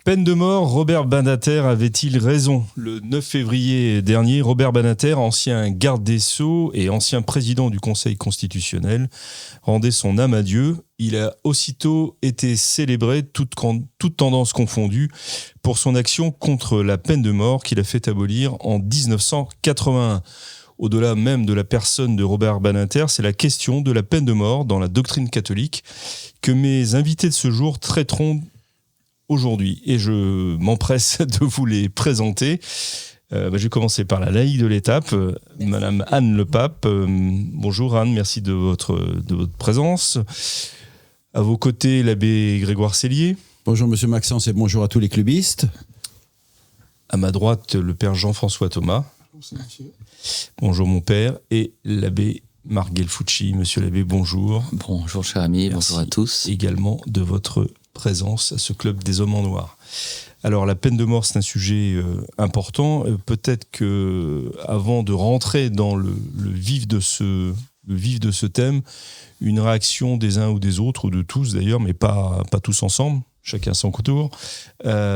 Peine de mort, Robert Badinter avait-il raison ? Le 9 février dernier, Robert Badinter, ancien garde des Sceaux et ancien président du Conseil constitutionnel, rendait son âme à Dieu. Il a aussitôt été célébré, toutes tendances confondues, pour son action contre la peine de mort qu'il a fait abolir en 1981. Au-delà même de la personne de Robert Badinter, c'est la question de la peine de mort dans la doctrine catholique que mes invités de ce jour traiteront aujourd'hui. Et je m'empresse de vous les présenter. Je vais commencer par la laïque de l'étape, Madame Anne Le Pape. Bonjour Anne, merci de votre présence. À vos côtés, l'abbé Grégoire Sellier. Bonjour Monsieur Maxence et bonjour à tous les clubistes. À ma droite, le père Jean-François Thomas. Bonjour monsieur. Bonjour mon père. Et l'abbé Marc Gelfucci. Monsieur l'abbé, bonjour. Bonjour cher ami, merci bonjour à tous. Également de votre présence à ce club des hommes en noir. Alors la peine de mort, c'est un sujet important. Peut-être que avant de rentrer dans le vif de ce thème, une réaction des uns ou des autres, ou de tous d'ailleurs, mais pas tous ensemble, chacun son tour,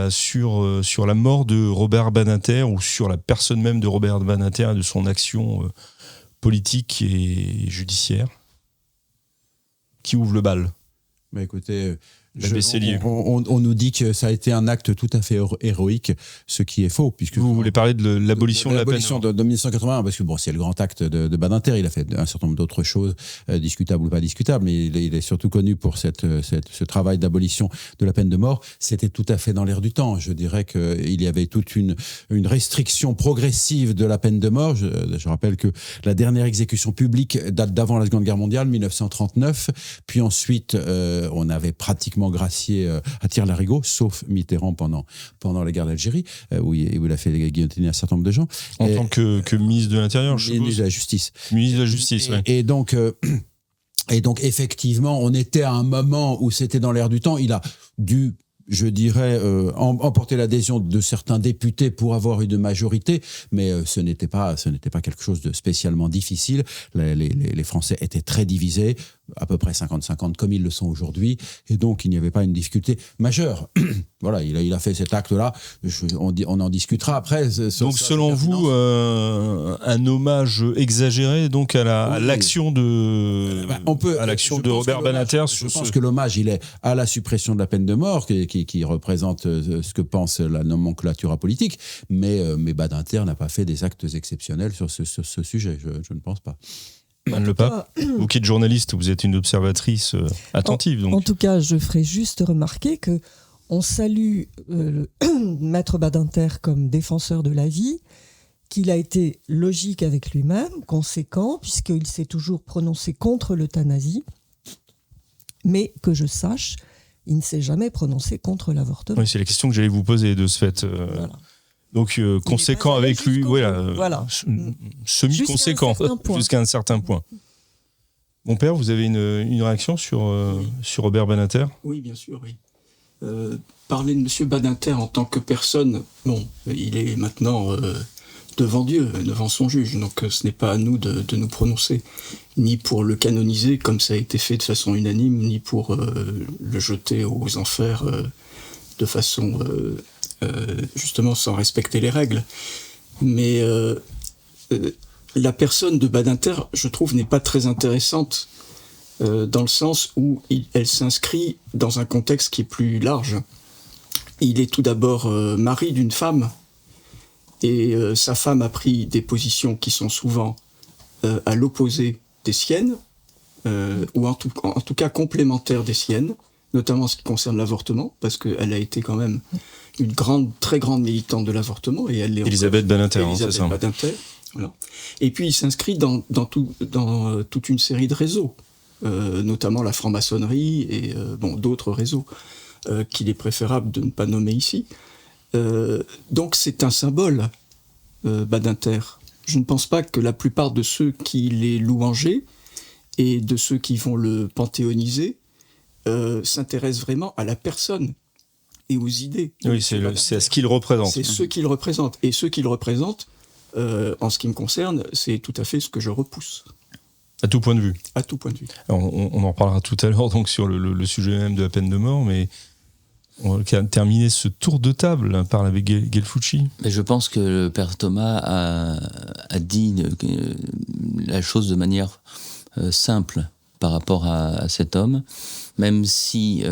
sur la mort de Robert Badinter ou sur la personne même de Robert Badinter et de son action politique et judiciaire. Qui ouvre le bal ? Bah écoutez, on nous dit que ça a été un acte tout à fait héroïque, ce qui est faux. Puisque vous voulez parler de l'abolition de la peine de 1981, parce que bon, c'est le grand acte de Badinter. Il a fait un certain nombre d'autres choses, discutables ou pas discutables, mais il est surtout connu pour ce travail d'abolition de la peine de mort. C'était tout à fait dans l'air du temps. Je dirais qu'il y avait toute une restriction progressive de la peine de mort. Je rappelle que la dernière exécution publique date d'avant la Seconde Guerre mondiale, 1939. Puis ensuite, on avait pratiquement gracié à tire-larigot, sauf Mitterrand pendant la guerre d'Algérie, où il a fait guillotiner un certain nombre de gens. En tant que ministre de l'Intérieur, je suppose. Ministre de la Justice. Ministre de la Justice, oui. Et donc, effectivement, on était à un moment où c'était dans l'air du temps. Il a dû, je dirais, emporter l'adhésion de certains députés pour avoir une majorité, mais ce n'était pas quelque chose de spécialement difficile. Les Français étaient très divisés, à peu près 50-50 comme ils le sont aujourd'hui, et donc il n'y avait pas une difficulté majeure. Voilà, il a fait cet acte-là, on en discutera après. Donc selon vous, un hommage exagéré donc à l'action de Robert Badinter. Je pense que l'hommage, il est à la suppression de la peine de mort, qui représente ce que pense la nomenclature politique, mais Badinter n'a pas fait des actes exceptionnels sur ce sujet, je ne pense pas. Anne Le Pape, vous qui êtes journaliste, vous êtes une observatrice attentive. Donc. En tout cas, je ferai juste remarquer qu'on salue Maître Badinter comme défenseur de la vie, qu'il a été logique avec lui-même, conséquent, puisqu'il s'est toujours prononcé contre l'euthanasie, mais que je sache, il ne s'est jamais prononcé contre l'avortement. Oui, c'est la question que j'allais vous poser de ce fait. Voilà. Donc, conséquent avec lui, voilà. Semi-conséquent, jusqu'à un certain point. Mon père, vous avez une réaction sur Robert Badinter ? Oui, bien sûr, oui. Parler de M. Badinter en tant que personne, bon, il est maintenant devant Dieu, devant son juge, donc ce n'est pas à nous de nous prononcer, ni pour le canoniser, comme ça a été fait de façon unanime, ni pour le jeter aux enfers de façon... justement sans respecter les règles. Mais la personne de Badinter, je trouve, n'est pas très intéressante dans le sens où elle s'inscrit dans un contexte qui est plus large. Il est tout d'abord mari d'une femme, et sa femme a pris des positions qui sont souvent à l'opposé des siennes, ou en tout cas complémentaires des siennes, notamment en ce qui concerne l'avortement, parce qu'elle a été quand même une très grande militante de l'avortement, et elle est Elisabeth Badinter, c'est ça. Badinter, voilà. Et puis il s'inscrit dans toute une série de réseaux, notamment la franc-maçonnerie et d'autres réseaux qu'il est préférable de ne pas nommer ici. Donc c'est un symbole, Badinter. Je ne pense pas que la plupart de ceux qui les louangeaient et de ceux qui vont le panthéoniser s'intéressent vraiment à la personne et aux idées. Oui, c'est à ce qu'il représente. C'est ce qu'il représente. Et ce qu'il représente, en ce qui me concerne, c'est tout à fait ce que je repousse. À tout point de vue. À tout point de vue. Alors, on en reparlera tout à l'heure donc, sur le sujet même de la peine de mort, mais On va terminer ce tour de table par avec Gelfucci. Mais je pense que le père Thomas a dit la chose de manière simple par rapport à cet homme, même si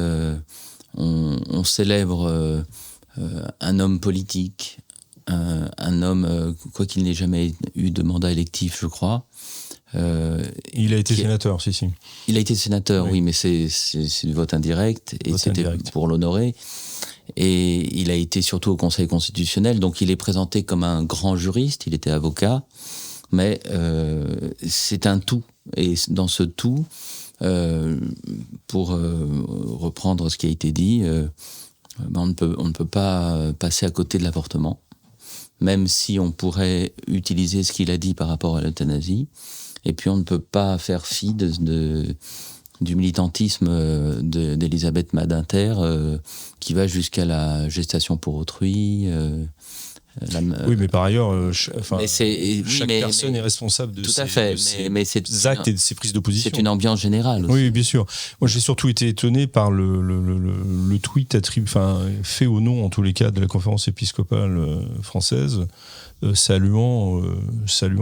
on célèbre un homme politique, un homme, quoi qu'il n'ait jamais eu de mandat électif, je crois. Il a été sénateur, si. Il a été sénateur, oui, mais c'est du vote indirect, et c'était pour l'honorer. Et il a été surtout au Conseil constitutionnel, donc il est présenté comme un grand juriste, il était avocat, mais c'est un tout. Et dans ce tout, pour reprendre ce qui a été dit, on ne peut pas passer à côté de l'avortement, même si on pourrait utiliser ce qu'il a dit par rapport à l'euthanasie. Et puis on ne peut pas faire fi du militantisme d'Elisabeth Badinter, qui va jusqu'à la gestation pour autrui. Oui, mais par ailleurs, chaque personne est responsable de ses actes et de ses prises de position. C'est une ambiance générale aussi. Oui, bien sûr. Moi, j'ai surtout été étonné par le tweet fait au nom, en tous les cas, de la conférence épiscopale française, saluant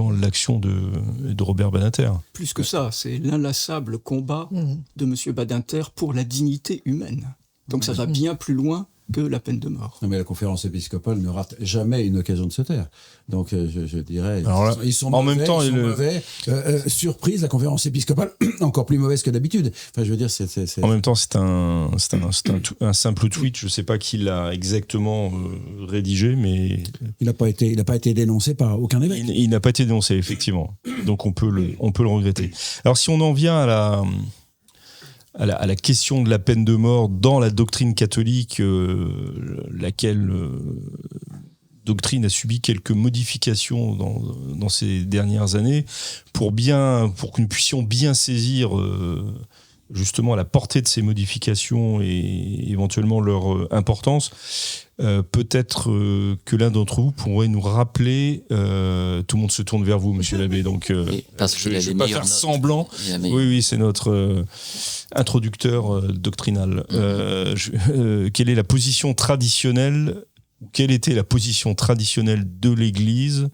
l'action de Robert Badinter. Plus que ça, c'est l'inlassable combat de M. Badinter pour la dignité humaine. Donc ça va bien plus loin que la peine de mort. Non, mais la conférence épiscopale ne rate jamais une occasion de se taire. Donc je dirais, ils sont en mauvais, même temps, mauvais. Surprise, la conférence épiscopale, encore plus mauvaise que d'habitude. Enfin, je veux dire, c'est... En même temps, c'est un simple tweet. Je ne sais pas qui l'a exactement rédigé, mais... Il n'a pas été dénoncé par aucun évêque. Il n'a pas été dénoncé, effectivement. Donc on peut le regretter. Alors si on en vient à la question de la peine de mort dans la doctrine catholique, laquelle doctrine a subi quelques modifications dans ces dernières années, pour que nous puissions bien saisir justement la portée de ces modifications et éventuellement leur importance. Peut-être que l'un d'entre vous pourrait nous rappeler, tout le monde se tourne vers vous, monsieur l'abbé, donc parce je ne vais pas faire semblant. Oui, c'est notre introducteur doctrinal. Quelle est la position traditionnelle, quelle était la position traditionnelle de l'Église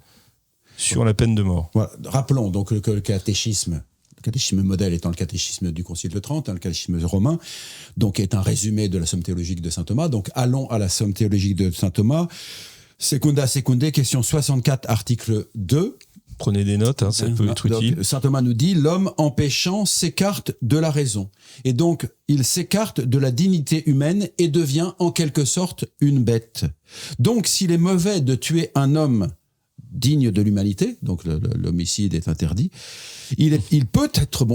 sur la peine de mort? Voilà. Rappelons donc que le catéchisme modèle étant le catéchisme du Concile de Trente, le catéchisme romain, donc est un résumé de la somme théologique de saint Thomas. Donc allons à la somme théologique de saint Thomas. Secunda secundae, question 64, article 2. Prenez des notes, ça peut être utile. Saint Thomas nous dit « L'homme en péchant s'écarte de la raison. » Et donc, il s'écarte de la dignité humaine et devient en quelque sorte une bête. Donc, s'il est mauvais de tuer un homme digne de l'humanité, donc l'homicide est interdit, il peut être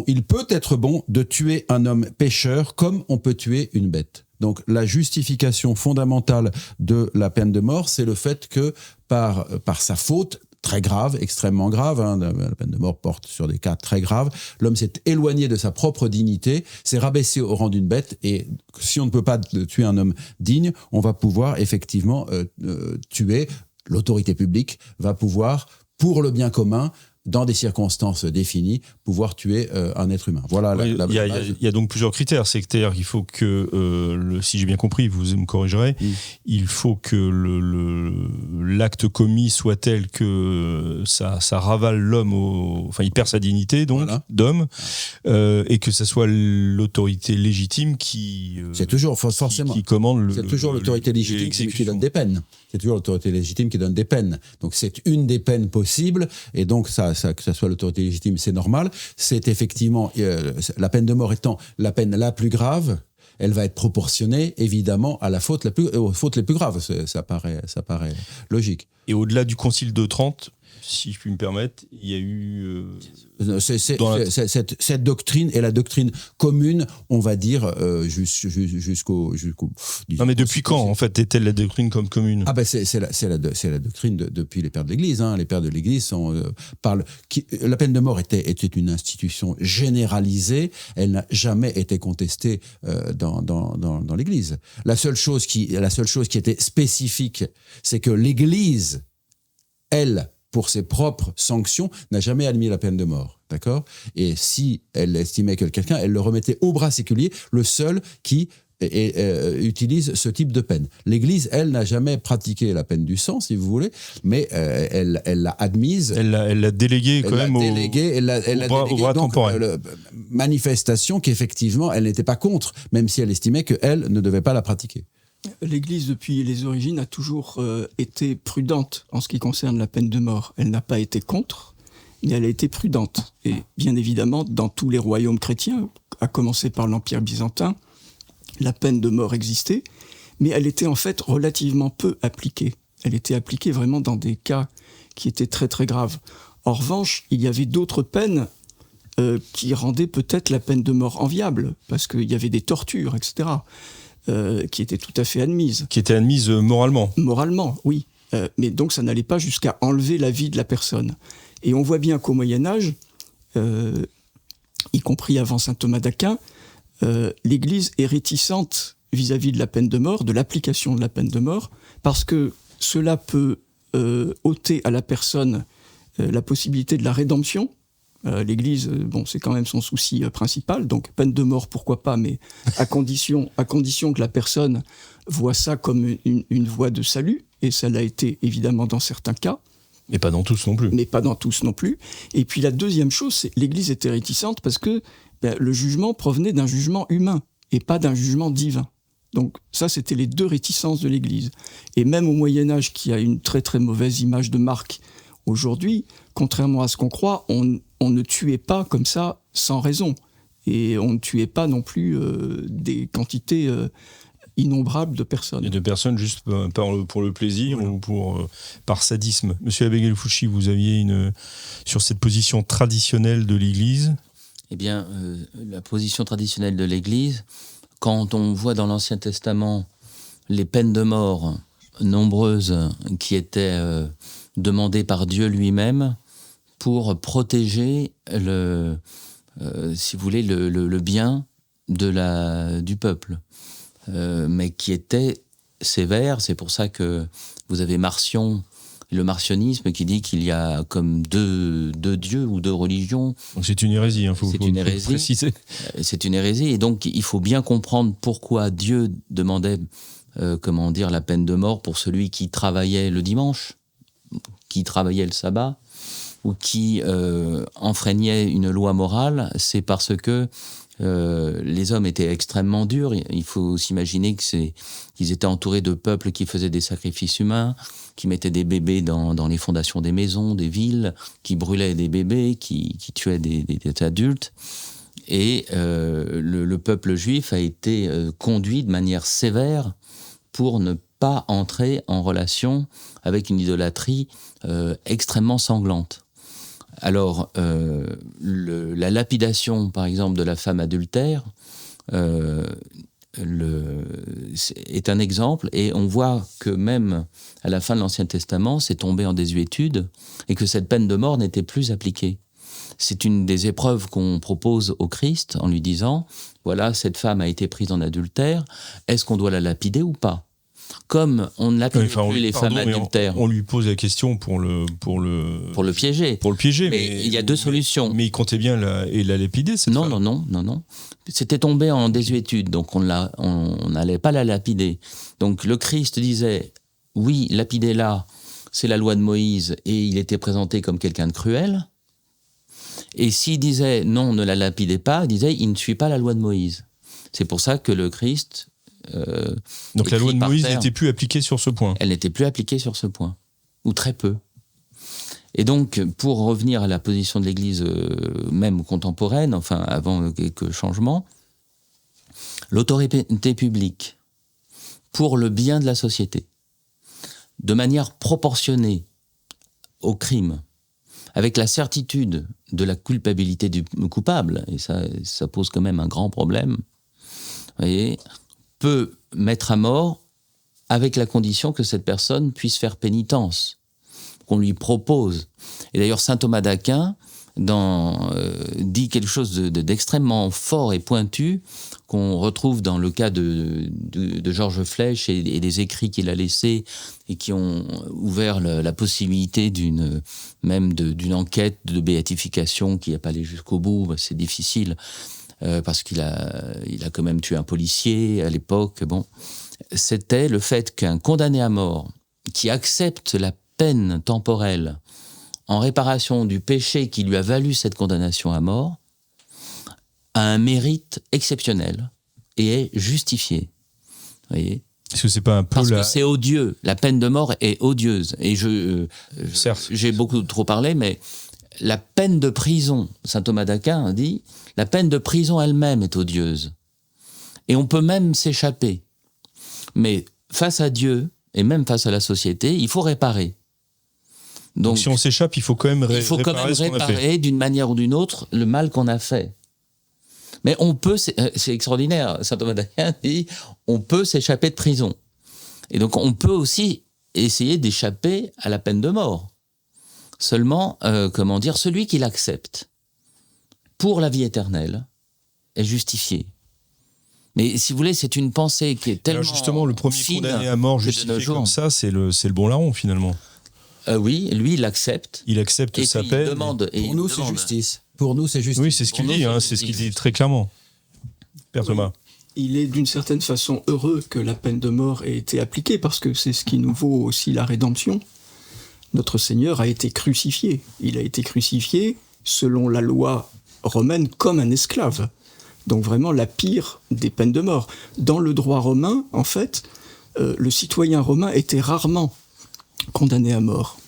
bon de tuer un homme pécheur comme on peut tuer une bête. Donc la justification fondamentale de la peine de mort, c'est le fait que par sa faute très grave, extrêmement grave, la peine de mort porte sur des cas très graves, l'homme s'est éloigné de sa propre dignité, s'est rabaissé au rang d'une bête, et si on ne peut pas tuer un homme digne, on va pouvoir effectivement tuer. L'autorité publique va pouvoir, pour le bien commun, dans des circonstances définies, pouvoir tuer un être humain. Voilà. Il y a donc plusieurs critères. C'est-à-dire qu'il faut que, si j'ai bien compris, vous me corrigerez, il faut que l'acte commis soit tel que ça ravale l'homme, il perd sa dignité donc d'homme, et que ça soit l'autorité légitime qui. C'est toujours forcément. Qui commande c'est toujours l'autorité légitime qui donne des peines. C'est toujours l'autorité légitime qui donne des peines. Donc c'est une des peines possibles, et donc que ça soit l'autorité légitime, c'est normal. C'est effectivement, la peine de mort étant la peine la plus grave, elle va être proportionnée, évidemment, à aux fautes les plus graves. Ça paraît logique. Et au-delà du Concile de Trente, si je puis me permettre, il y a eu... Cette doctrine est la doctrine commune, on va dire, jusqu'au... Non, mais depuis quand, en fait, est-elle la doctrine comme commune ? Ah ben c'est la doctrine depuis les pères de l'Église. Les pères de l'Église parlent... La peine de mort était une institution généralisée, elle n'a jamais été contestée dans l'Église. La seule chose qui était spécifique, c'est que l'Église, elle, pour ses propres sanctions, n'a jamais admis la peine de mort. D'accord ? Et si elle estimait que quelqu'un, elle le remettait au bras séculier, le seul qui utilise ce type de peine. L'Église, elle, n'a jamais pratiqué la peine du sang, si vous voulez, mais elle l'a admise. Elle l'a déléguée quand même au droit temporel. Manifestation qu'effectivement, elle n'était pas contre, même si elle estimait qu'elle ne devait pas la pratiquer. L'Église, depuis les origines, a toujours été prudente en ce qui concerne la peine de mort. Elle n'a pas été contre, mais elle a été prudente. Et bien évidemment, dans tous les royaumes chrétiens, à commencer par l'Empire byzantin, la peine de mort existait, mais elle était en fait relativement peu appliquée. Elle était appliquée vraiment dans des cas qui étaient très très graves. En revanche, il y avait d'autres peines qui rendaient peut-être la peine de mort enviable, parce qu'il y avait des tortures, etc., qui étaient tout à fait admises. Qui étaient admises moralement. Moralement, oui. Mais donc ça n'allait pas jusqu'à enlever la vie de la personne. Et on voit bien qu'au Moyen-Âge, y compris avant saint Thomas d'Aquin, l'Église est réticente vis-à-vis de la peine de mort, de l'application de la peine de mort, parce que cela peut ôter à la personne la possibilité de la rédemption. L'Église, c'est quand même son souci principal, donc peine de mort, pourquoi pas, mais à condition que la personne voit ça comme une voie de salut, et ça l'a été évidemment dans certains cas. Mais pas dans tous non plus. Mais pas dans tous non plus. Et puis la deuxième chose, c'est que l'Église était réticente parce que le jugement provenait d'un jugement humain et pas d'un jugement divin. Donc ça, c'était les deux réticences de l'Église. Et même au Moyen-Âge, qui a une très très mauvaise image de marque aujourd'hui, contrairement à ce qu'on croit, on ne tuait pas comme ça sans raison. Et on ne tuait pas non plus des quantités innombrables de personnes. Et de personnes juste pour le plaisir ou par sadisme. Monsieur Abegelfouchi, vous aviez sur cette position traditionnelle de l'Église. Eh bien, la position traditionnelle de l'Église, quand on voit dans l'Ancien Testament les peines de mort nombreuses qui étaient demandées par Dieu lui-même pour protéger si vous voulez, le bien du peuple, mais qui étaient sévères. C'est pour ça que vous avez Marcion, le marcionisme, qui dit qu'il y a comme deux dieux ou deux religions. Donc c'est une hérésie, faut préciser. C'est une hérésie, et donc il faut bien comprendre pourquoi Dieu demandait la peine de mort pour celui qui travaillait le dimanche, qui travaillait le sabbat, ou qui enfreignait une loi morale. C'est parce que les hommes étaient extrêmement durs. Il faut s'imaginer qu'ils étaient entourés de peuples qui faisaient des sacrifices humains, qui mettaient des bébés dans les fondations des maisons, des villes, qui brûlaient des bébés, qui tuaient des adultes. Et le peuple juif a été conduit de manière sévère pour ne pas entrer en relation avec une idolâtrie extrêmement sanglante. Alors, la lapidation, par exemple, de la femme adultère est un exemple, et on voit que même à la fin de l'Ancien Testament, c'est tombé en désuétude, et que cette peine de mort n'était plus appliquée. C'est une des épreuves qu'on propose au Christ en lui disant, voilà, cette femme a été prise en adultère, est-ce qu'on doit la lapider ou pas ? Comme on ne lapide plus les femmes adultères. On lui pose la question pour le piéger. Pour le piéger. Mais il y a deux solutions. Mais il comptait bien la lapider, cette femme. Non. C'était tombé en désuétude, donc on n'allait pas la lapider. Donc le Christ disait, oui, lapidez-la, c'est la loi de Moïse, et il était présenté comme quelqu'un de cruel. Et s'il disait, non, ne la lapidez pas, il disait, il ne suit pas la loi de Moïse. C'est pour ça que le Christ... Donc la loi de Moïse n'était plus appliquée sur ce point. Elle n'était plus appliquée sur ce point, ou très peu. Et donc, pour revenir à la position de l'Église même contemporaine, enfin avant quelques changements, l'autorité publique, pour le bien de la société, de manière proportionnée au crime, avec la certitude de la culpabilité du coupable, et ça pose quand même un grand problème, vous voyez, peut mettre à mort avec la condition que cette personne puisse faire pénitence, qu'on lui propose. Et d'ailleurs, saint Thomas d'Aquin dit quelque chose d'extrêmement fort et pointu qu'on retrouve dans le cas de Georges Flèche et des écrits qu'il a laissés et qui ont ouvert la possibilité d'une enquête de béatification qui n'a pas allé jusqu'au bout, c'est difficile. parce qu'il a quand même tué un policier à l'époque. Bon, c'était le fait qu'un condamné à mort qui accepte la peine temporelle en réparation du péché qui lui a valu cette condamnation à mort a un mérite exceptionnel et est justifié. Vous voyez ? Est-ce que c'est pas un peu Parce que c'est odieux. La peine de mort est odieuse. Et Certes. j'ai beaucoup trop parlé, mais la peine de prison, saint Thomas d'Aquin dit, la peine de prison elle-même est odieuse. Et on peut même s'échapper. Mais face à Dieu, et même face à la société, il faut réparer. Donc si on s'échappe, il faut quand même réparer d'une manière ou d'une autre le mal qu'on a fait. Mais on peut, c'est extraordinaire, saint Thomas d'Aquin dit, on peut s'échapper de prison. Et donc on peut aussi essayer d'échapper à la peine de mort. Seulement, celui qui l'accepte pour la vie éternelle est justifié. Mais si vous voulez, c'est une pensée qui est tellement alors justement, le premier condamné à mort justifié comme ça, c'est le bon larron finalement. Oui, lui, il accepte. Il accepte sa peine. Pour nous, c'est justice. Pour nous, c'est justice. Oui, c'est ce qu'il dit, c'est ce qu'il dit très clairement. Père Thomas. Il est d'une certaine façon heureux que la peine de mort ait été appliquée, parce que c'est ce qui nous vaut aussi la rédemption. Notre Seigneur a été crucifié. Il a été crucifié, selon la loi romaine, comme un esclave. Donc vraiment la pire des peines de mort. Dans le droit romain, en fait, le citoyen romain était rarement condamné à mort.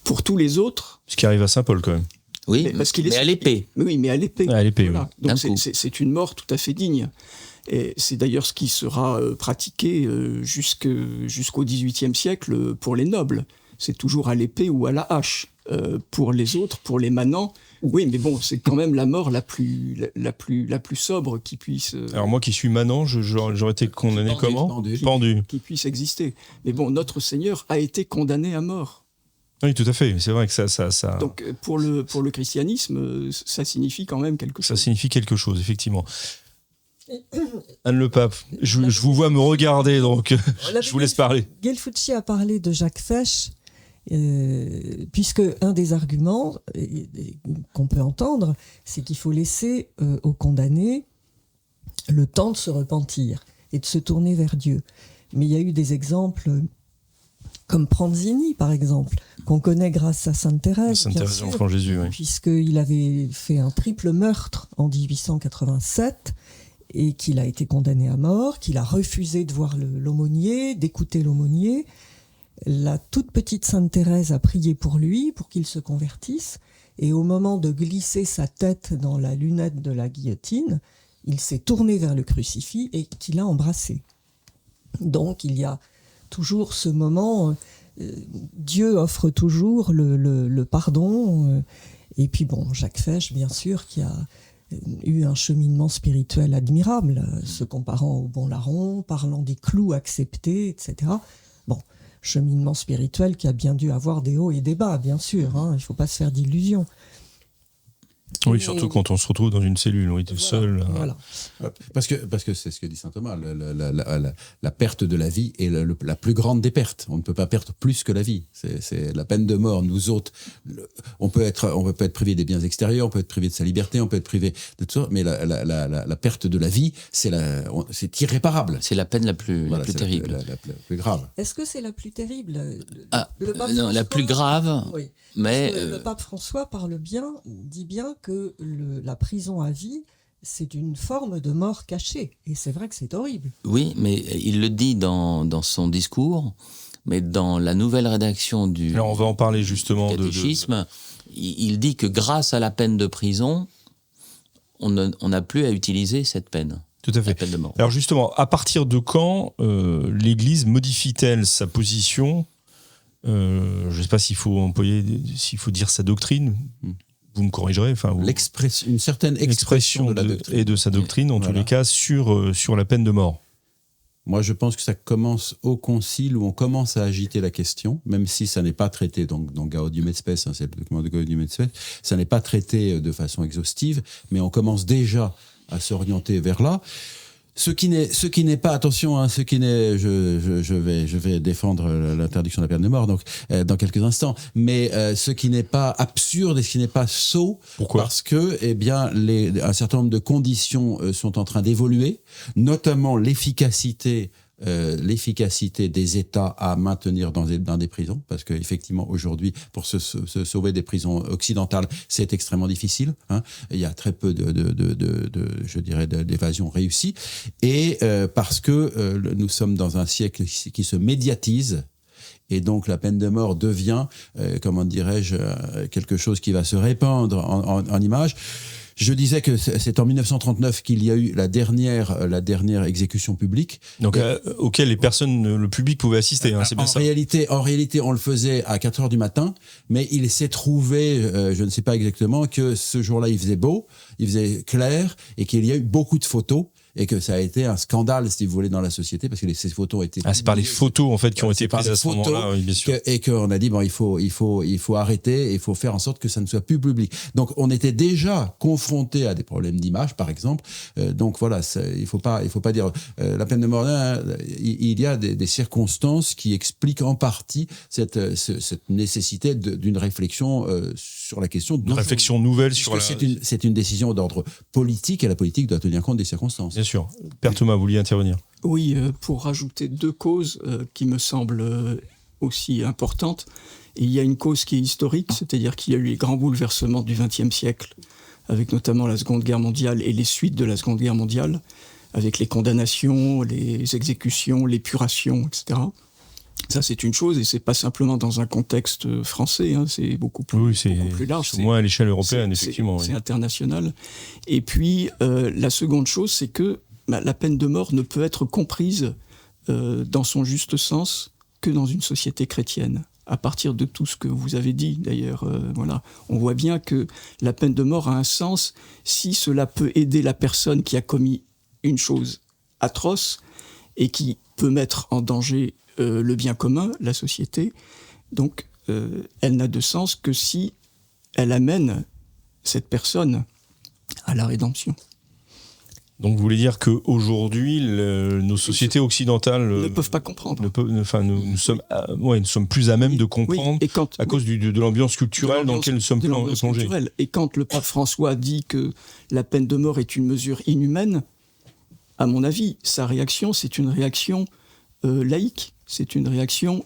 Pour tous les autres... Ce qui arrive à Saint-Paul quand même. Oui, mais à l'épée. Oui, mais à l'épée. À l'épée, voilà. oui. Donc c'est une mort tout à fait digne. Et c'est d'ailleurs ce qui sera pratiqué jusqu'au XVIIIe siècle pour les nobles. C'est toujours à l'épée ou à la hache. Pour les autres, pour les manants, oui, mais bon, c'est quand même la mort la plus sobre qui puisse... Alors moi qui suis manant, j'aurais été condamné comment ? Pendu. Qui puisse exister. Mais bon, notre Seigneur a été condamné à mort. Oui, tout à fait. C'est vrai que ça... Donc pour le christianisme, ça signifie quand même quelque chose. Ça signifie quelque chose, effectivement. Anne le Pape, je vous vois me regarder, donc je vous laisse parler. Gelfucci a parlé de Jacques Fesch, puisque un des arguments qu'on peut entendre, c'est qu'il faut laisser aux condamnés le temps de se repentir et de se tourner vers Dieu. Mais il y a eu des exemples comme Pranzini, par exemple, qu'on connaît grâce à Sainte Thérèse, Enfant Jésus, oui. puisqu'il avait fait un triple meurtre en 1887 et qu'il a été condamné à mort, qu'il a refusé de voir l'aumônier, d'écouter l'aumônier. La toute petite Sainte Thérèse a prié pour lui, pour qu'il se convertisse, et au moment de glisser sa tête dans la lunette de la guillotine, il s'est tourné vers le crucifix et qu'il a embrassé. Donc il y a toujours ce moment, Dieu offre toujours le pardon, et puis bon, Jacques Fesch, bien sûr, qui a eu un cheminement spirituel admirable, se comparant au bon larron, parlant des clous acceptés, etc. Bon, cheminement spirituel qui a bien dû avoir des hauts et des bas, bien sûr, il ne faut pas se faire d'illusions. Oui, surtout quand on se retrouve dans une cellule, oui, seul. Voilà. Parce que c'est ce que dit saint Thomas, la perte de la vie est la plus grande des pertes. On ne peut pas perdre plus que la vie. C'est la peine de mort. Nous autres, on peut être privé des biens extérieurs, on peut être privé de sa liberté, on peut être privé de tout ça, mais la perte de la vie, c'est irréparable. C'est la peine la plus terrible. La plus grave. Est-ce que c'est la plus terrible ? Non, la plus grave, oui. mais... Le pape François dit bien que la prison à vie, c'est une forme de mort cachée. Et c'est vrai que c'est horrible. Oui, mais il le dit dans son discours, mais dans la nouvelle rédaction du Alors on va en parler justement catéchisme, il dit que grâce à la peine de prison, on n'a plus à utiliser cette peine. Tout à fait. La peine de mort. Alors justement, à partir de quand l'Église modifie-t-elle sa position ? Je ne sais pas s'il faut dire sa doctrine. Vous me corrigerez. Une certaine expression de la doctrine. Et de sa doctrine, en tous les cas, sur la peine de mort. Moi, je pense que ça commence au concile où on commence à agiter la question, même si ça n'est pas traité dans Gaudium et Spes, c'est le document de Gaudium et Spes, ça n'est pas traité de façon exhaustive, mais on commence déjà à s'orienter vers là. Ce qui n'est pas, attention, hein, je vais défendre l'interdiction de la peine de mort donc dans quelques instants, mais ce qui n'est pas absurde et ce qui n'est pas sot. Pourquoi ? Parce que un certain nombre de conditions sont en train d'évoluer, notamment l'efficacité des États à maintenir dans des prisons, parce qu'effectivement aujourd'hui, pour se sauver des prisons occidentales, c'est extrêmement difficile. Hein. Il y a très peu d'évasions réussies, et parce que nous sommes dans un siècle qui se médiatise. Et donc la peine de mort devient, comment dirais-je, quelque chose qui va se répandre en images. Je disais que c'est en 1939 qu'il y a eu la dernière exécution publique. Donc, auquel le public pouvait assister, hein, c'est bien ça. En réalité, on le faisait à 4h du matin, mais il s'est trouvé, je ne sais pas exactement, que ce jour-là, il faisait beau, il faisait clair, et qu'il y a eu beaucoup de photos, et que ça a été un scandale, si vous voulez, dans la société, parce que ces photos ont été... c'est par les photos, en fait, qui ont été prises à ce moment-là, oui, bien sûr. Et qu'on a dit, bon, il faut arrêter, il faut faire en sorte que ça ne soit plus public. Donc, on était déjà confronté à des problèmes d'image, par exemple. Donc, voilà, il faut pas dire... la peine de mort, il y a des circonstances qui expliquent en partie cette nécessité d'une réflexion sur la question... Une réflexion nouvelle sur la... C'est une décision d'ordre politique, et la politique doit tenir compte des circonstances. Bien sûr. Père Thomas, vous vouliez intervenir ? Oui, pour rajouter 2 causes qui me semblent aussi importantes. Il y a une cause qui est historique, c'est-à-dire qu'il y a eu les grands bouleversements du XXe siècle, avec notamment la Seconde Guerre mondiale et les suites de la Seconde Guerre mondiale, avec les condamnations, les exécutions, l'épuration, etc. Ça, c'est une chose, et c'est pas simplement dans un contexte français, hein, c'est beaucoup plus large. C'est moins à l'échelle européenne, effectivement. C'est international. Et puis, la seconde chose, c'est que la peine de mort ne peut être comprise dans son juste sens que dans une société chrétienne. À partir de tout ce que vous avez dit, d'ailleurs, voilà, on voit bien que la peine de mort a un sens si cela peut aider la personne qui a commis une chose atroce et qui peut mettre en danger le bien commun, la société. Donc, elle n'a de sens que si elle amène cette personne à la rédemption. Donc vous voulez dire qu'aujourd'hui, nos sociétés occidentales ne peuvent pas comprendre. Nous sommes plus à même de comprendre à cause de l'ambiance culturelle dans laquelle nous sommes plongés. Et quand le pape François dit que la peine de mort est une mesure inhumaine, à mon avis, sa réaction, c'est une réaction laïque, c'est une réaction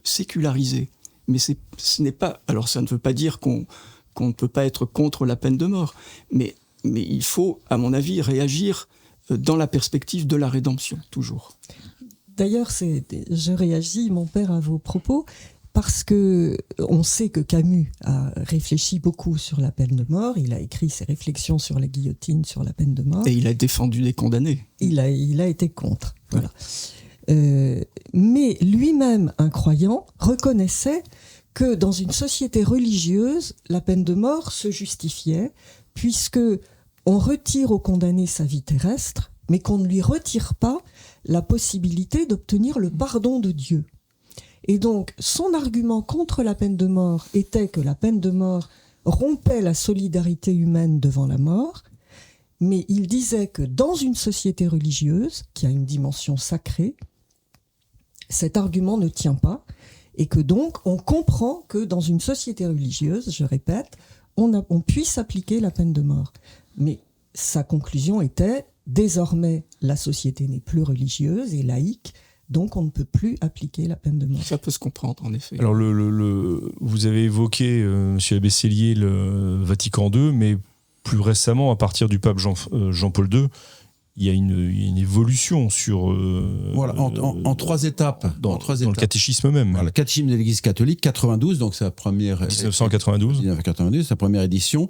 sécularisée. Mais ce n'est pas... Alors ça ne veut pas dire qu'on ne peut pas être contre la peine de mort, mais il faut, à mon avis, réagir dans la perspective de la rédemption, toujours. D'ailleurs, je réagis, mon père, à vos propos, parce que on sait que Camus a réfléchi beaucoup sur la peine de mort. Il a écrit ses réflexions sur la guillotine, sur la peine de mort. Et il a défendu les condamnés. Il a été contre. Voilà. Mais lui-même, un croyant, reconnaissait que dans une société religieuse, la peine de mort se justifiait, puisque on retire au condamné sa vie terrestre, mais qu'on ne lui retire pas la possibilité d'obtenir le pardon de Dieu. Et donc, son argument contre la peine de mort était que la peine de mort rompait la solidarité humaine devant la mort, mais il disait que dans une société religieuse, qui a une dimension sacrée, cet argument ne tient pas, et que donc on comprend que dans une société religieuse, je répète, on puisse appliquer la peine de mort. Mais sa conclusion était, désormais, la société n'est plus religieuse et laïque, donc on ne peut plus appliquer la peine de mort. Ça peut se comprendre, en effet. Alors, vous avez évoqué, M. Abbé-Cellier, le Vatican II, mais plus récemment, à partir du pape Jean-Paul II, il y a une évolution sur... voilà, en 3 étapes. Dans le catéchisme même. Voilà, le catéchisme de l'Église catholique, 92, donc sa première... 1992. 1992, sa première édition,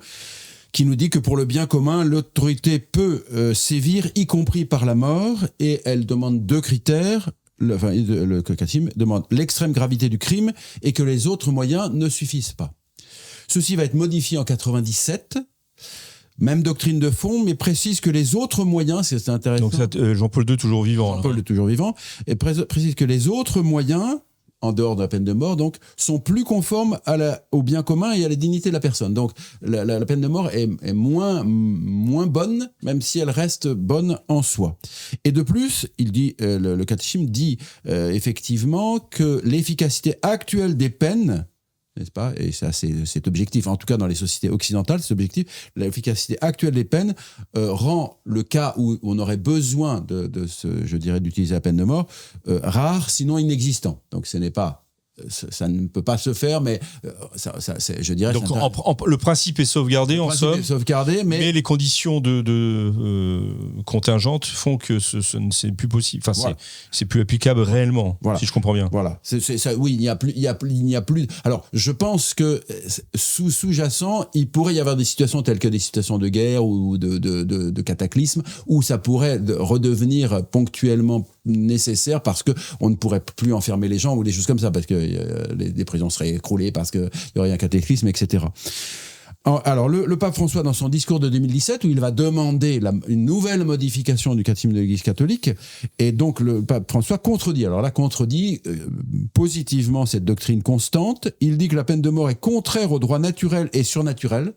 qui nous dit que pour le bien commun, l'autorité peut sévir, y compris par la mort, et elle demande 2 critères. Le catéchisme demande l'extrême gravité du crime et que les autres moyens ne suffisent pas. Ceci va être modifié en 97. Même doctrine de fond, mais précise que les autres moyens, c'est intéressant. Donc Jean-Paul II toujours vivant. Jean-Paul II toujours vivant, et précise que les autres moyens, en dehors de la peine de mort, donc, sont plus conformes au bien commun et à la dignité de la personne. Donc, la peine de mort est moins bonne, même si elle reste bonne en soi. Et de plus, il dit, le catéchisme dit effectivement que l'efficacité actuelle des peines, n'est-ce pas? Et ça, c'est objectif. En tout cas, dans les sociétés occidentales, c'est objectif. L'efficacité actuelle des peines rend le cas où on aurait besoin d'utiliser la peine de mort rare, sinon inexistant. Donc, ce n'est pas. Ça ne peut pas se faire, mais je dirais... Donc, le principe est sauvegardé, en somme, mais les conditions contingentes font que c'est plus possible. Enfin, voilà. C'est plus applicable réellement, voilà. Si je comprends bien. Voilà. Oui, il n'y a plus... Alors, je pense que sous-jacent, il pourrait y avoir des situations telles que des situations de guerre ou de cataclysme, où ça pourrait redevenir ponctuellement nécessaire parce qu'on ne pourrait plus enfermer les gens ou des choses comme ça, parce que les prisons seraient écroulées parce qu'il y aurait un cataclysme, etc. Alors, le pape François, dans son discours de 2017, où il va demander une nouvelle modification du catéchisme de l'Église catholique, et donc le pape François contredit positivement cette doctrine constante. Il dit que la peine de mort est contraire au droit naturel et surnaturel,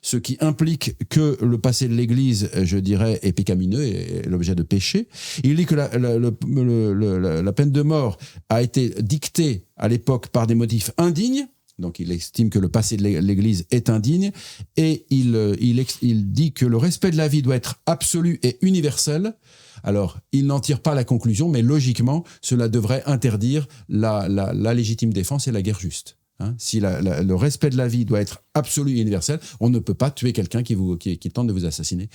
ce qui implique que le passé de l'Église, je dirais, est pécamineux et est l'objet de péché. Il dit que la peine de mort a été dictée à l'époque par des motifs indignes, donc il estime que le passé de l'Église est indigne, et il dit que le respect de la vie doit être absolu et universel. Alors, il n'en tire pas la conclusion, mais logiquement, cela devrait interdire la légitime défense et la guerre juste. Si le respect de la vie doit être absolu et universel, on ne peut pas tuer quelqu'un qui tente de vous assassiner.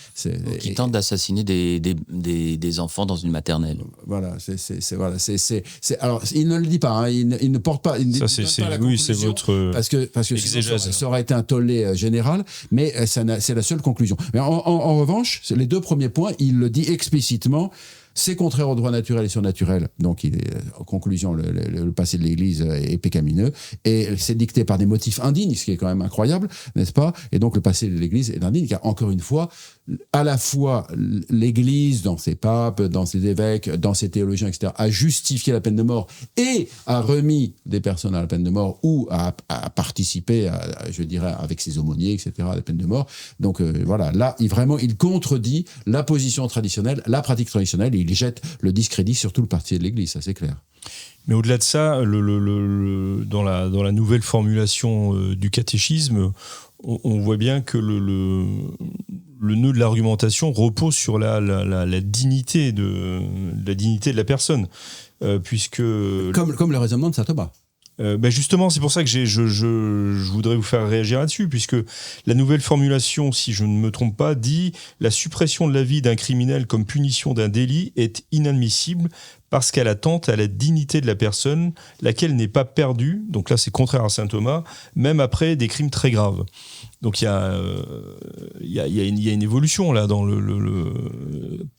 Qui tente d'assassiner des enfants dans une maternelle. Voilà, alors, il ne le dit pas, il ne porte pas. Ça, c'est votre. Parce que ça aurait été un tollé général, mais c'est la seule conclusion. Mais en revanche, les deux premiers points, il le dit explicitement. C'est contraire au droit naturel et surnaturel. Donc, en conclusion, le passé de l'Église est pécamineux. Et c'est dicté par des motifs indignes, ce qui est quand même incroyable, n'est-ce pas? Et donc, le passé de l'Église est indigne, car encore une fois, à la fois l'Église, dans ses papes, dans ses évêques, dans ses théologiens, etc., a justifié la peine de mort et a remis des personnes à la peine de mort ou a participé, je dirais, avec ses aumôniers, etc., à la peine de mort. Donc, voilà, là, il contredit la position traditionnelle, la pratique traditionnelle, et il jette le discrédit sur tout le parti de l'Église, ça c'est clair. Mais au-delà de ça, dans la nouvelle formulation du catéchisme, on voit bien que le nœud de l'argumentation repose sur la dignité de la personne, puisque comme le raisonnement de saint Thomas. Justement, c'est pour ça que je voudrais vous faire réagir là-dessus, puisque la nouvelle formulation, si je ne me trompe pas, dit « La suppression de la vie d'un criminel comme punition d'un délit est inadmissible parce qu'elle attente à la dignité de la personne, laquelle n'est pas perdue », donc là c'est contraire à saint Thomas, même après des crimes très graves. Donc il y a une évolution là dans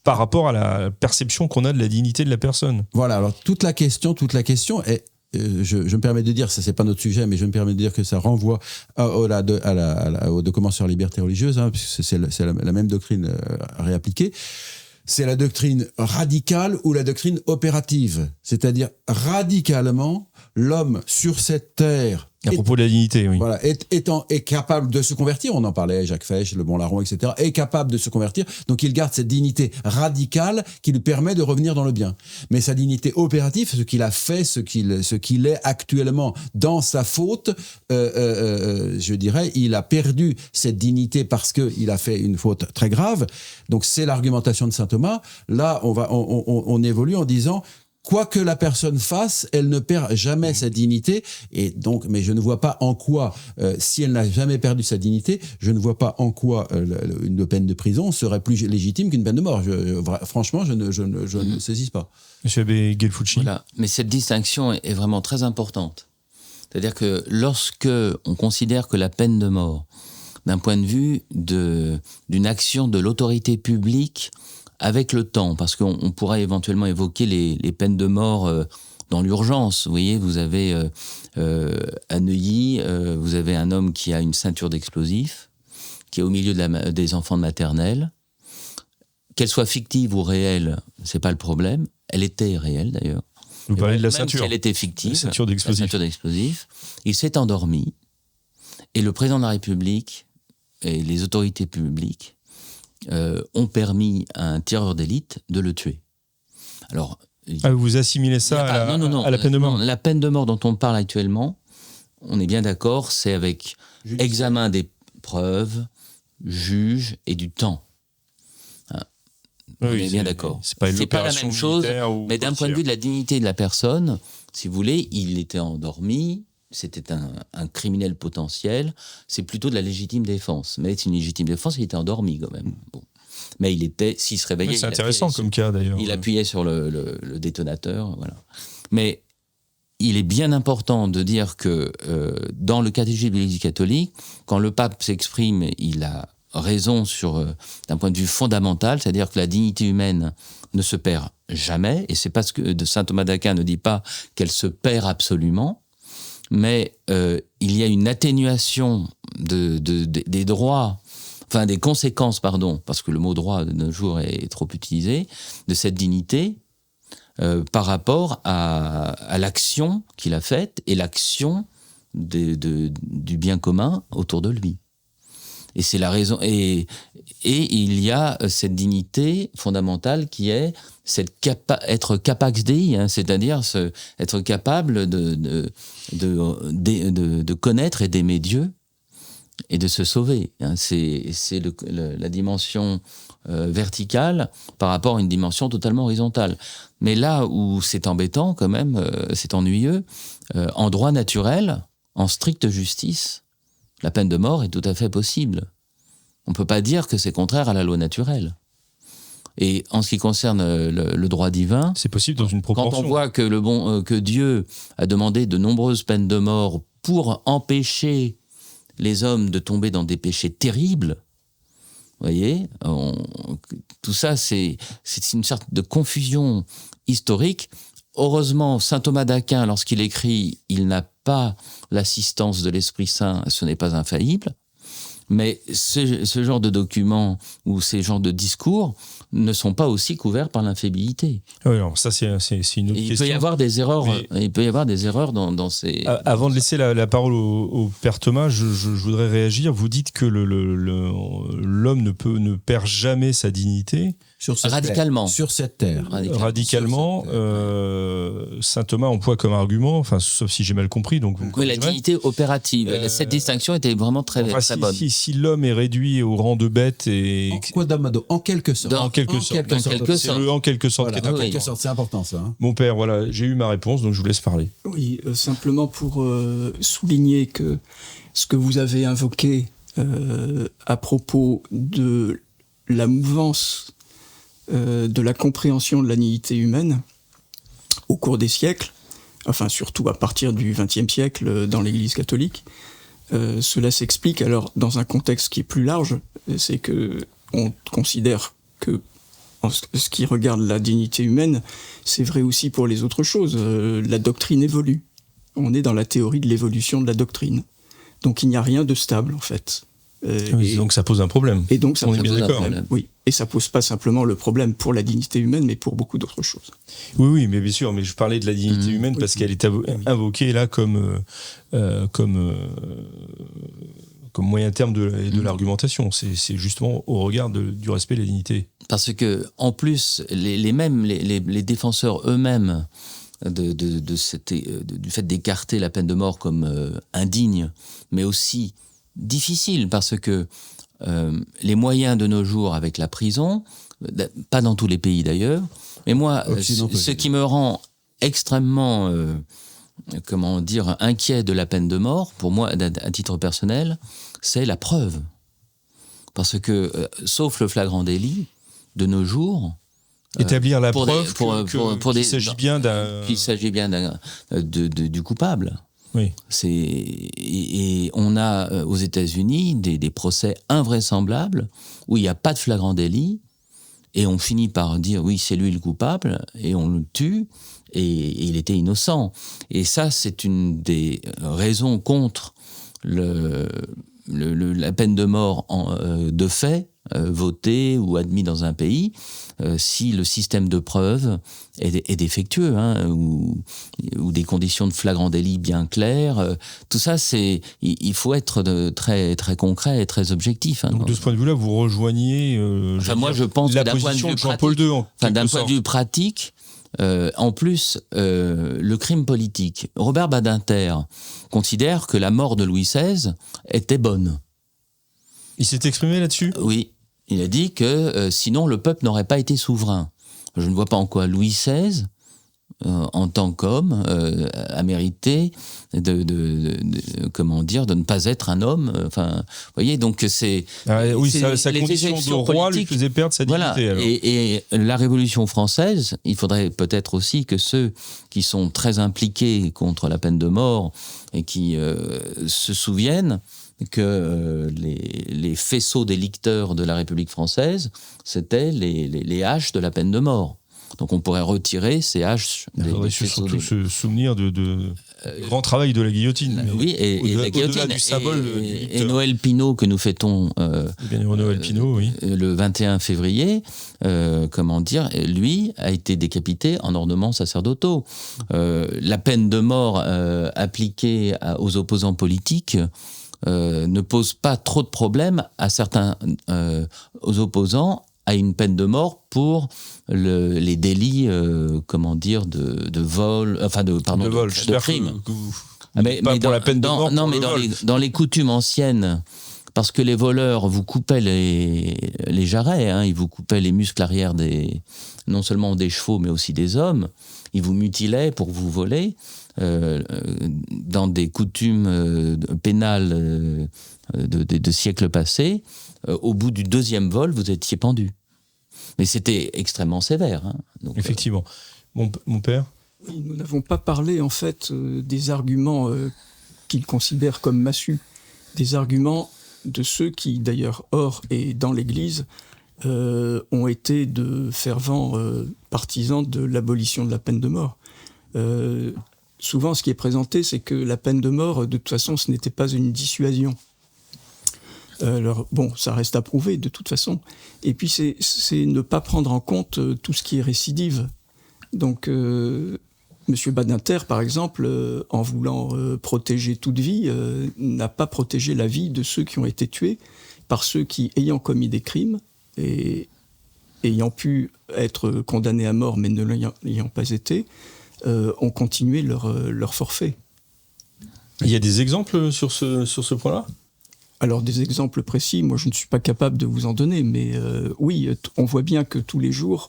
par rapport à la perception qu'on a de la dignité de la personne. Voilà, alors toute la question est... Je me permets de dire, ça c'est pas notre sujet, mais je me permets de dire que ça renvoie au document sur la liberté religieuse, puisque c'est la même doctrine réappliquée. C'est la doctrine radicale ou la doctrine opérative. C'est-à-dire, radicalement, l'homme sur cette terre... À propos de la dignité, oui. Voilà, est capable de se convertir, on en parlait, Jacques Fesch, Le Bon Larron, etc., est capable de se convertir, donc il garde cette dignité radicale qui lui permet de revenir dans le bien. Mais sa dignité opérative, ce qu'il a fait, ce qu'il est actuellement dans sa faute, je dirais, il a perdu cette dignité parce qu'il a fait une faute très grave. Donc c'est l'argumentation de saint Thomas. Là, on évolue en disant... Quoi que la personne fasse, elle ne perd jamais sa dignité. Et donc, mais je ne vois pas en quoi, si elle n'a jamais perdu sa dignité, je ne vois pas en quoi une peine de prison serait plus légitime qu'une peine de mort. Franchement, je ne saisis pas. Monsieur Abbé Gelfucci. Voilà. Mais cette distinction est vraiment très importante. C'est-à-dire que lorsque on considère que la peine de mort, d'un point de vue d'une action de l'autorité publique, avec le temps, parce qu'on pourrait éventuellement évoquer les peines de mort dans l'urgence. Vous voyez, vous avez à Neuilly, vous avez un homme qui a une ceinture d'explosifs, qui est au milieu des enfants de maternelle. Qu'elle soit fictive ou réelle, c'est pas le problème. Elle était réelle d'ailleurs. Vous parlez de la même ceinture. si elle était fictive, La ceinture d'explosifs. Il s'est endormi et le président de la République et les autorités publiques ont permis à un tireur d'élite de le tuer. Alors, vous assimilez ça à la peine de mort? Non, la peine de mort dont on parle actuellement, on est bien d'accord, c'est avec examen des preuves, juge et du temps. On est bien d'accord. C'est pas la même chose, mais d'un point de vue de la dignité de la personne, si vous voulez, il était endormi, c'était un criminel potentiel, c'est plutôt de la légitime défense. Mais c'est une légitime défense, il était endormi quand même. Bon. Mais s'il se réveillait... C'est intéressant comme cas d'ailleurs. Il appuyait sur le détonateur, voilà. Mais il est bien important de dire que dans le catéchisme de l'Église catholique, quand le pape s'exprime, il a raison d'un point de vue fondamental, c'est-à-dire que la dignité humaine ne se perd jamais, et c'est parce que saint Thomas d'Aquin ne dit pas qu'elle se perd absolument, mais il y a une atténuation des droits, enfin des conséquences, pardon, parce que le mot droit de nos jours est trop utilisé, de cette dignité par rapport à l'action qu'il a faite et l'action du bien commun autour de lui. Et c'est la raison. Et il y a cette dignité fondamentale qui est être capax Dei, hein, c'est-à-dire être capable de connaître et d'aimer Dieu et de se sauver. Hein. C'est la dimension verticale par rapport à une dimension totalement horizontale. Mais là où c'est embêtant quand même, c'est ennuyeux, en droit naturel, en stricte justice, la peine de mort est tout à fait possible. On ne peut pas dire que c'est contraire à la loi naturelle. Et en ce qui concerne le droit divin, c'est possible dans une proportion. Quand on voit que Dieu a demandé de nombreuses peines de mort pour empêcher les hommes de tomber dans des péchés terribles, vous voyez, tout ça, c'est une sorte de confusion historique. Heureusement, saint Thomas d'Aquin, lorsqu'il écrit, il n'a pas l'assistance de l'Esprit Saint, ce n'est pas infaillible. Mais ce genre de documents ou ces genres de discours ne sont pas aussi couverts par l'infaillibilité. Oui, alors ça c'est une autre question. Il peut y avoir des erreurs. Il peut y avoir des erreurs dans ces. Avant de laisser la parole au père Thomas, je voudrais réagir. Vous dites que l'homme ne perd jamais sa dignité. Radicalement. Sur cette terre. Radicalement. Saint Thomas emploie comme argument, enfin, sauf si j'ai mal compris. Donc oui, la dignité opérative. Cette distinction était vraiment très bonne. Si l'homme est réduit au rang de bête et. En quelque sorte. En quelque sorte. C'est le en quelque sorte qui est important. En quelque sorte, c'est important ça. Hein. Mon père, voilà, j'ai eu ma réponse, donc je vous laisse parler. Oui, simplement pour souligner que ce que vous avez invoqué à propos de la mouvance de la compréhension de la dignité humaine au cours des siècles, enfin surtout à partir du XXe siècle dans l'Église catholique, cela s'explique alors dans un contexte qui est plus large, c'est que on considère que en ce qui regarde la dignité humaine, c'est vrai aussi pour les autres choses. La doctrine évolue. On est dans la théorie de l'évolution de la doctrine. Donc il n'y a rien de stable en fait. Donc ça pose un problème. Et donc ça on est bien d'accord. Oui. Et ça pose pas simplement le problème pour la dignité humaine, mais pour beaucoup d'autres choses. Oui, mais bien sûr. Mais je parlais de la dignité humaine parce qu'elle est invoquée là comme moyen terme de l'argumentation. C'est justement au regard du respect de la dignité. Parce que en plus, les défenseurs eux-mêmes du fait d'écarter la peine de mort comme indigne, mais aussi difficile, parce que les moyens de nos jours avec la prison, pas dans tous les pays d'ailleurs, mais moi, ce qui me rend extrêmement inquiet de la peine de mort, pour moi, à titre personnel, c'est la preuve. Parce que, sauf le flagrant délit, de nos jours... Établir la preuve qu'il s'agit bien du coupable. Oui. Et on a aux États-Unis des procès invraisemblables où il n'y a pas de flagrant délit et on finit par dire oui, c'est lui le coupable et on le tue et il était innocent. Et ça, c'est une des raisons contre la peine de mort de fait voté ou admis dans un pays si le système de preuve est défectueux, ou des conditions de flagrant délit bien claires. Tout ça, il faut être très, très concret et très objectif. Donc, de ce point de vue-là, vous rejoignez moi, je pense la que d'un point de position vue de Jean-Paul II. d'un point de vue pratique, en plus, le crime politique. Robert Badinter considère que la mort de Louis XVI était bonne. Il s'est exprimé là-dessus ? Oui, il a dit que sinon le peuple n'aurait pas été souverain. Je ne vois pas en quoi Louis XVI, en tant qu'homme, a mérité de ne pas être un homme. Enfin, vous voyez, donc c'est... oui, c'est sa les condition de élections roi lui politiques. faisait perdre sa dignité. Voilà. Alors. Et la Révolution française, il faudrait peut-être aussi que ceux qui sont très impliqués contre la peine de mort et qui se souviennent que les faisceaux délicteurs de la République française, c'était les haches de la peine de mort. Donc on pourrait retirer ces haches. Il faudrait surtout se souvenir du grand travail de la guillotine. Oui, et la guillotine. Du symbole Et Noël Pineau, que nous fêtons Noël Pineau, oui. Le 21 février, lui a été décapité en ornements sacerdotaux. La peine de mort appliquée aux opposants politiques ne pose pas trop de problèmes à certains aux opposants à une peine de mort pour les délits de vol, de crime. Mais pour la peine de mort. Dans les coutumes anciennes, parce que les voleurs vous coupaient les jarrets, ils vous coupaient les muscles arrière non seulement des chevaux mais aussi des hommes, ils vous mutilaient pour vous voler. Dans des coutumes pénales de siècles passés, au bout du deuxième vol, vous étiez pendu. Mais c'était extrêmement sévère. Donc, effectivement. Mon père ? Oui, nous n'avons pas parlé, en fait, des arguments qu'il considère comme massus. Des arguments de ceux qui, d'ailleurs, hors et dans l'Église, ont été de fervents partisans de l'abolition de la peine de mort. Souvent, ce qui est présenté, c'est que la peine de mort, de toute façon, ce n'était pas une dissuasion. Alors, ça reste à prouver, de toute façon. Et puis, c'est ne pas prendre en compte tout ce qui est récidive. Donc, M. Badinter, par exemple, en voulant protéger toute vie, n'a pas protégé la vie de ceux qui ont été tués par ceux qui, ayant commis des crimes et ayant pu être condamnés à mort, mais ne l'ayant pas été, ont continué leur forfait. Il y a des exemples sur ce point-là ? Alors, des exemples précis, moi je ne suis pas capable de vous en donner, mais oui, on voit bien que tous les jours,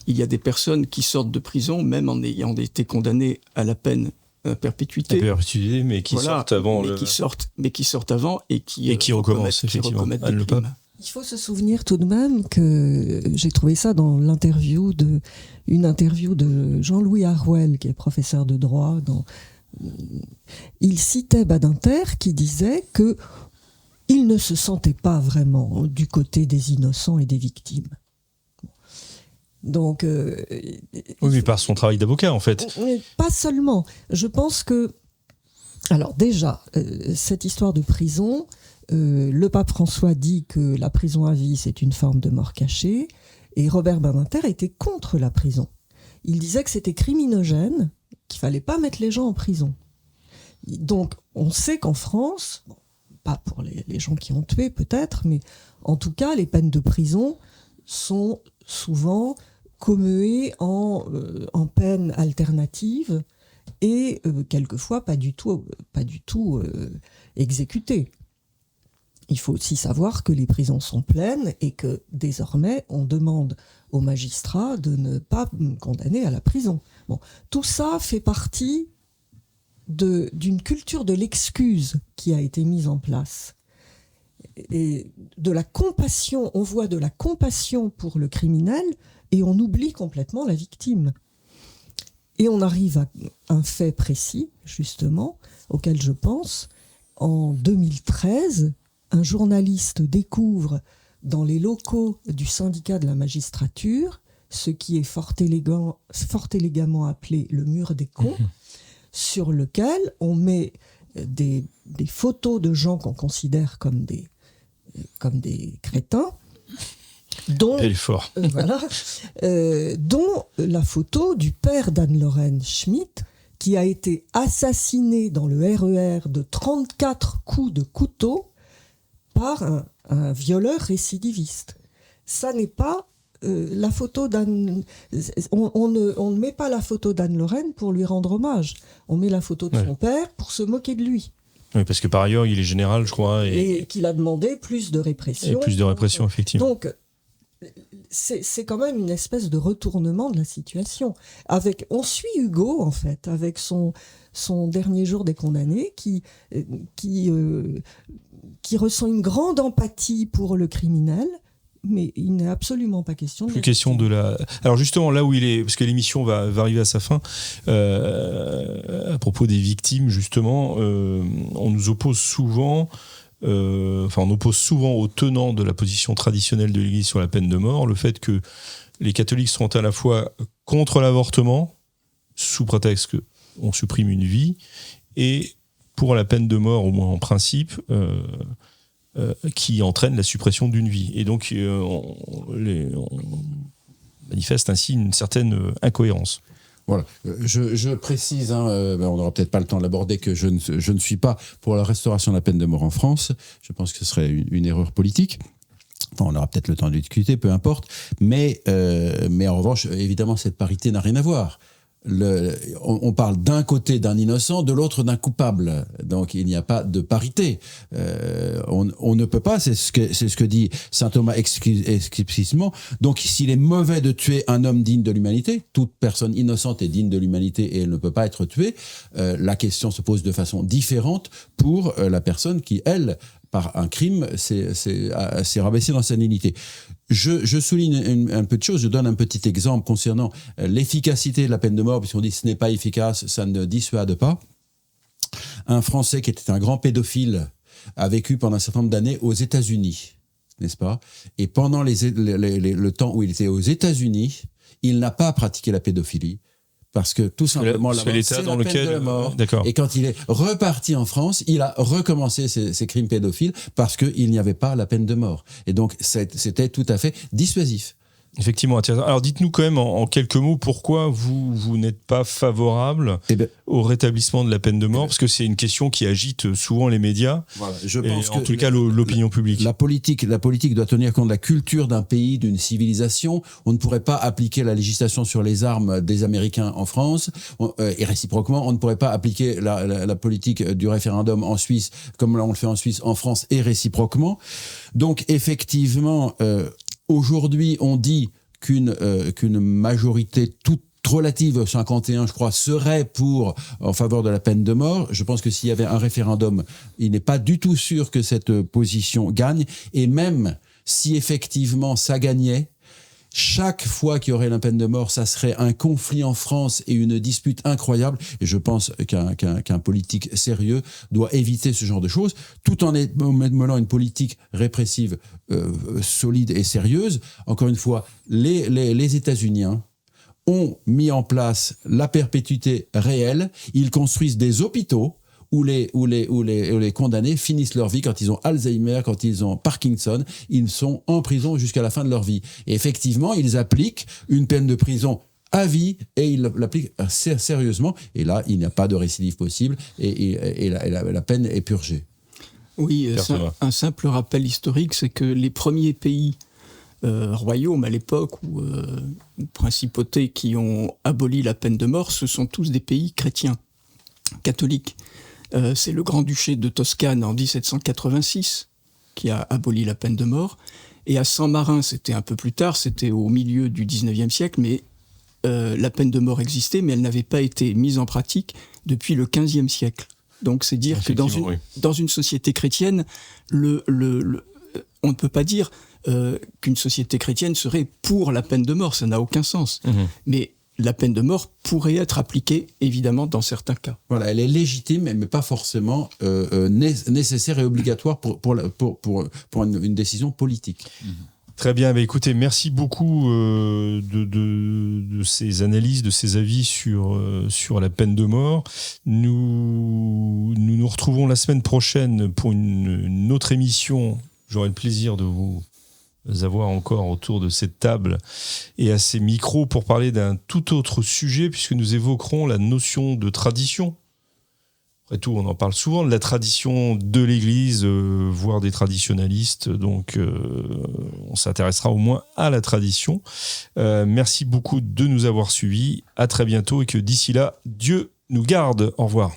il y a des personnes qui sortent de prison, même en ayant été condamnées à la peine à perpétuité. Mais qui sortent avant. Qui sortent avant et qui recommencent, effectivement. Qui commettent des crimes. Il faut se souvenir tout de même que j'ai trouvé ça dans une interview de Jean-Louis Harwell, qui est professeur de droit. Il citait Badinter qui disait que il ne se sentait pas vraiment du côté des innocents et des victimes. Donc, oui, mais par son travail d'avocat, en fait. Pas seulement. Je pense que... Alors déjà, cette histoire de prison, le pape François dit que la prison à vie, c'est une forme de mort cachée, et Robert Badinter était contre la prison. Il disait que c'était criminogène, qu'il ne fallait pas mettre les gens en prison. Donc, on sait qu'en France... pas pour les gens qui ont tué peut-être, mais en tout cas, les peines de prison sont souvent commuées en peines alternatives et quelquefois pas du tout exécutées. Il faut aussi savoir que les prisons sont pleines et que désormais, on demande aux magistrats de ne pas condamner à la prison. Tout ça fait partie d'une culture de l'excuse qui a été mise en place. Et de la compassion, on voit de la compassion pour le criminel et on oublie complètement la victime. Et on arrive à un fait précis, justement, auquel je pense. En 2013, un journaliste découvre dans les locaux du syndicat de la magistrature ce qui est fort élégamment appelé le mur des cons, sur lequel on met des photos de gens qu'on considère comme des crétins, dont, Elle est fort. dont la photo du père d'Anne-Lorraine Schmitt, qui a été assassiné dans le RER de 34 coups de couteau par un violeur récidiviste. Ça n'est pas la photo d'Anne... On ne met pas la photo d'Anne-Lorraine pour lui rendre hommage. On met la photo de son père pour se moquer de lui. Oui, parce que par ailleurs, il est général, je crois. Et qu'il a demandé plus de répression. Et plus de répression, effectivement. Donc, c'est quand même une espèce de retournement de la situation. On suit Hugo, en fait, avec son dernier jour des condamnés, qui ressent une grande empathie pour le criminel, mais il n'est absolument pas question de... Plus question de la... Alors justement, là où il est... Parce que l'émission va arriver à sa fin, à propos des victimes, justement, on nous oppose souvent... on oppose souvent aux tenants de la position traditionnelle de l'Église sur la peine de mort le fait que les catholiques sont à la fois contre l'avortement, sous prétexte qu'on supprime une vie, et pour la peine de mort, au moins en principe, qui entraîne la suppression d'une vie. Et donc, on manifeste ainsi une certaine incohérence. Voilà. Je précise, on n'aura peut-être pas le temps de l'aborder, que je ne suis pas pour la restauration de la peine de mort en France. Je pense que ce serait une erreur politique. Enfin, on aura peut-être le temps de discuter, peu importe. Mais en revanche, évidemment, cette parité n'a rien à voir. On parle d'un côté d'un innocent, de l'autre d'un coupable. Donc il n'y a pas de parité. On ne peut pas, c'est ce que dit saint Thomas explicitement. Donc s'il est mauvais de tuer un homme digne de l'humanité, toute personne innocente est digne de l'humanité et elle ne peut pas être tuée, la question se pose de façon différente pour la personne qui, elle, par un crime, s'est rabaissée dans sa dignité. Je souligne un peu de choses, je donne un petit exemple concernant l'efficacité de la peine de mort, puisqu'on dit que ce n'est pas efficace, ça ne dissuade pas. Un Français qui était un grand pédophile a vécu pendant un certain nombre d'années aux États-Unis, n'est-ce pas ? Et pendant le temps où il était aux États-Unis, il n'a pas pratiqué la pédophilie. Parce que tout simplement, c'est l'état dans lequel... de la mort. D'accord. Et quand il est reparti en France, il a recommencé ses crimes pédophiles parce qu'il n'y avait pas la peine de mort. Et donc, c'était tout à fait dissuasif. Effectivement, intéressant. Alors dites-nous quand même en quelques mots pourquoi vous n'êtes pas favorable au rétablissement de la peine de mort, parce que c'est une question qui agite souvent les médias, voilà, je pense en tout cas l'opinion publique. La politique doit tenir compte de la culture d'un pays, d'une civilisation. On ne pourrait pas appliquer la législation sur les armes des Américains en France, et réciproquement, on ne pourrait pas appliquer la politique du référendum en Suisse comme on le fait en Suisse, en France, et réciproquement. Donc effectivement... Aujourd'hui, on dit qu'une majorité toute relative, 51, je crois, serait en faveur de la peine de mort. Je pense que s'il y avait un référendum, il n'est pas du tout sûr que cette position gagne. Et même si effectivement ça gagnait, chaque fois qu'il y aurait la peine de mort, ça serait un conflit en France et une dispute incroyable. Et je pense qu'un politique sérieux doit éviter ce genre de choses, tout en menant une politique répressive solide et sérieuse. Encore une fois, les États-Unis ont mis en place la perpétuité réelle. Ils construisent des hôpitaux où les condamnés finissent leur vie quand ils ont Alzheimer, quand ils ont Parkinson, ils sont en prison jusqu'à la fin de leur vie. Et effectivement, ils appliquent une peine de prison à vie et ils l'appliquent sérieusement. Et là, il n'y a pas de récidive possible et la peine est purgée. Oui, un simple rappel historique, c'est que les premiers pays royaumes à l'époque ou principautés qui ont aboli la peine de mort, ce sont tous des pays chrétiens, catholiques. C'est le Grand-Duché de Toscane en 1786 qui a aboli la peine de mort. Et à Saint-Marin, c'était un peu plus tard, c'était au milieu du 19e siècle, mais la peine de mort existait, mais elle n'avait pas été mise en pratique depuis le 15e siècle. Donc c'est dire que dans une société chrétienne, on ne peut pas dire qu'une société chrétienne serait pour la peine de mort, ça n'a aucun sens. Mmh. Mais la peine de mort pourrait être appliquée, évidemment, dans certains cas. Voilà, elle est légitime, mais pas forcément nécessaire et obligatoire pour une décision politique. Mmh. Très bien, écoutez, merci beaucoup de ces analyses, de ces avis sur la peine de mort. Nous retrouvons la semaine prochaine pour une autre émission. J'aurai le plaisir de vous avoir encore autour de cette table et à ces micros pour parler d'un tout autre sujet, puisque nous évoquerons la notion de tradition. Après tout, on en parle souvent de la tradition de l'Église, voire des traditionalistes, donc on s'intéressera au moins à la tradition. Merci beaucoup de nous avoir suivis, à très bientôt et que d'ici là, Dieu nous garde. Au revoir.